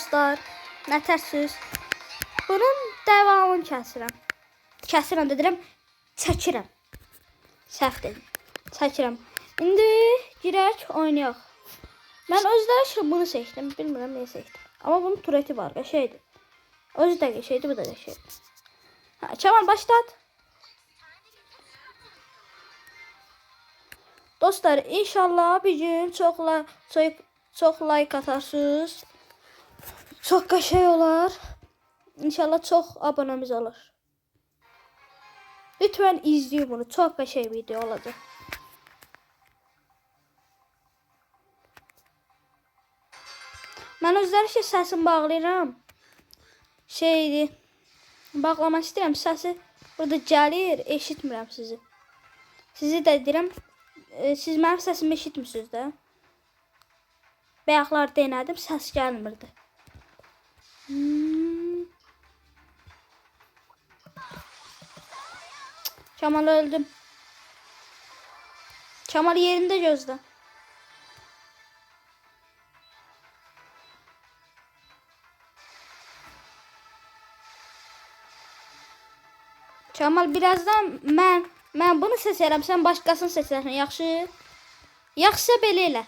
Dostlar, nətərsiniz? Bunun devamını kəsirəm. Kəsirəm dedirəm, çəkirəm. Səhv dedim. Çəkirəm. İndi girək, oynayaq. Mən özləri bunu seçdim. Bilmirəm niyə seçdim. Amma bunun tureti var, qəşəydir. Özü də qəşəydir, bu da qəşəydir. Çaman başlat. Dostlar, inşallah bir gün çox like atarsınız. Çok qəşəng olar. İnşallah çok abonemiz olur. Lütfen izleyin bunu. Çok qəşəng video olacak. Mən özləri səsini bağlayıram. Bağlamaq istəyirəm. Səsi burada gəlir, eşitmirəm sizi. Sizi də deyirəm, siz mənim səsimi eşitmirsiniz də. Bayaqlar denedim, səs gəlmirdi. Kemal öldüm. Kemal yerinde gözle. Kemal birazdan mən bunu seçərəm, sən başqasını seçərsən, yaxşı? Yaxşısa belə elə.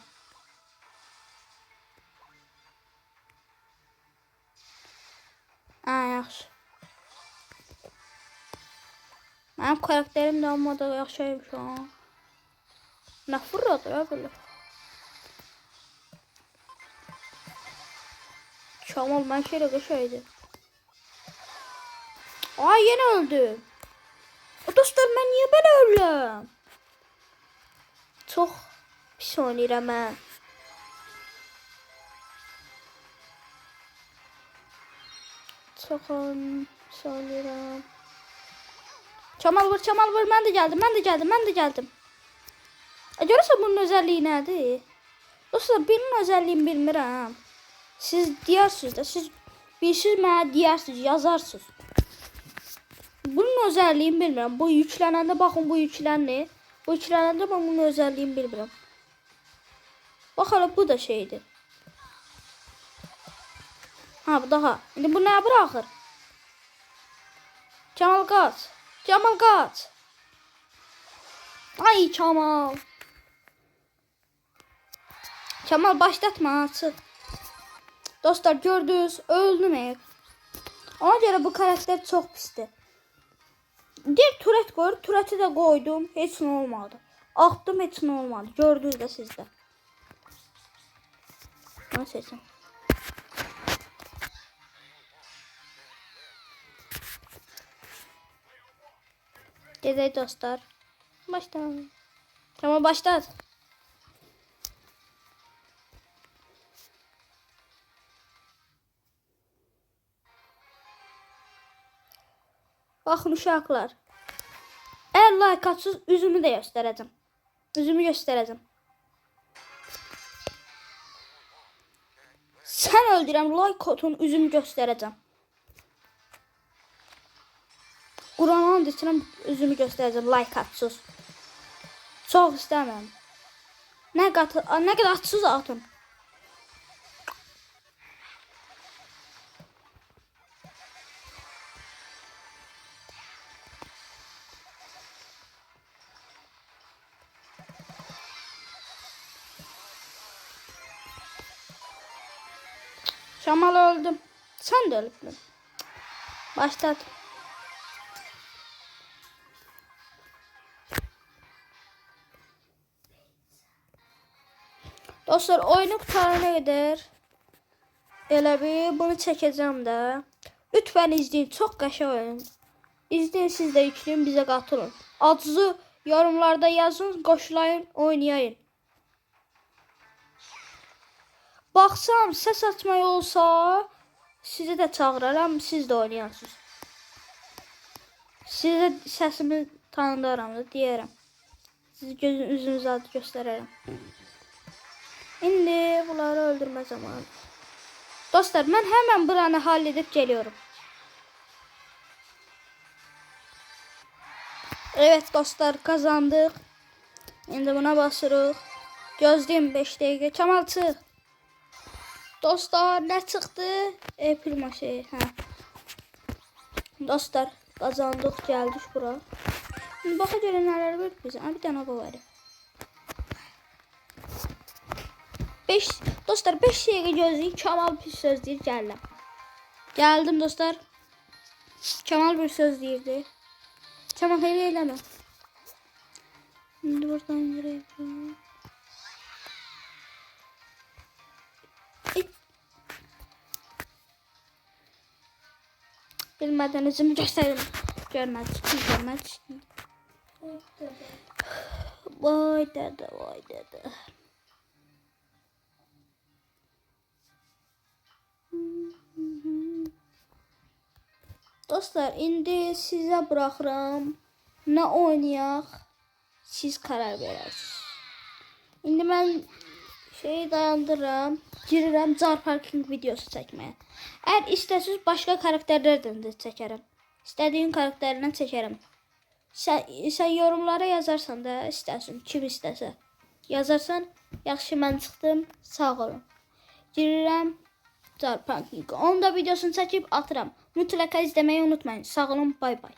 Yaxşı. Mənim karakterim də amma da yaxşıymış ha. Nə fırladır ya belə. Kemal mən şeylə qəşəydi. Ay yine öldüm. Dostlar ben niye böyle ölüm? Çok pis oynayıram mən. Çok pis oynayıram. Kemal vur, mən də gəldim. Görürsən bunun özelliği nədir? Dostlar benim özelliğimi bilmirəm. Siz deyirsiniz də, siz bilirsiniz, mənə deyirsiniz, yazarsınız. Bunun özelliğini bilmirəm. Bu yüklənəndə baxın, bu yüklənir. Bu yüklənəndə mən bunun özelliğini bilmirəm. Bax hələ bu da şeydir. Ha bu daha. İndi bu nə bırakır? Kemal kaç. Kemal kaç. Ay Kemal. Kemal başlatma, çık. Dostlar gördünüz, öldüm. Ona göre bu karakter çok pisti. Bir turet koyur, tureti de koydum, heç ne olmadı. Attım, heç ne olmadı. Gördünüz de sizde. Bunu seçin. Gedək dostlar. Başlat. Tamam başlat. Baxın uşaqlar. Eğer like atsız üzümü də göstərəcəm. Üzümü göstərəcəm. Sən öldürəm, like atın, üzümü göstərəcəm. Quranın içinə üzümü göstərəcəm, like atsız. Çox istəmirəm. Nə qədər atsız atın. Kemal öldüm. Sen de öldün. Başlat. Dostlar oyunu kurtarana kadar elə bir bunu çəkəcəm də. Lütfen izleyin. Çok qəşəng oyun. İzleyin, siz de yükləyin, bize katılın. Adınızı yorumlarda yazın, qoşulayın, oynayın. Baxsam ses açmaq olsa sizi də çağıraram, siz də oynayarsınız. Sizə səsimi tanıdaram da deyərəm. Sizi üzünüzü adı göstərərəm. İndi bunları öldürmə zamanı. Dostlar mən hemen buranı halledip geliyorum. Evet dostlar kazandık. İndi buna basırıq. Gözləyin 5 dəqiqə. Kemal çıx. Dostlar ne çıktı? Prima şey. Ha. Dostlar kazandık geldik bura. Şimdi baka göre neler var bize. Bir tane hava var. 5 dostlar 5 şeyə gözləyik. Kemal bir söz deyir gəldim. Geldim dostlar. Kemal bir söz deyirdi. Kemal elə eləmə. Şimdi buradan gireyim. Bilmeden üzümü gösterelim. Görmedik. Görmedik. Vay dede vay dede. Dostlar indi size bırakıram. Ne oynayaq? Siz karar verirsiniz. İndi ben şeyi dayandırıram. Girirəm Car Parking videosu çəkməyə. Eğer istəsəniz başka karakterlerden de çəkərəm. İstədiyin karakterindən çəkərəm. Sen yorumlara yazarsan da istəsin, kim istəsə. Yazarsan, yaxşı mən çıxdım, sağ olun. Girirəm Car Parking. Onun da videosunu çəkib atıram. Mutlaka izləməyi unutmayın. Sağ olun, bay bay.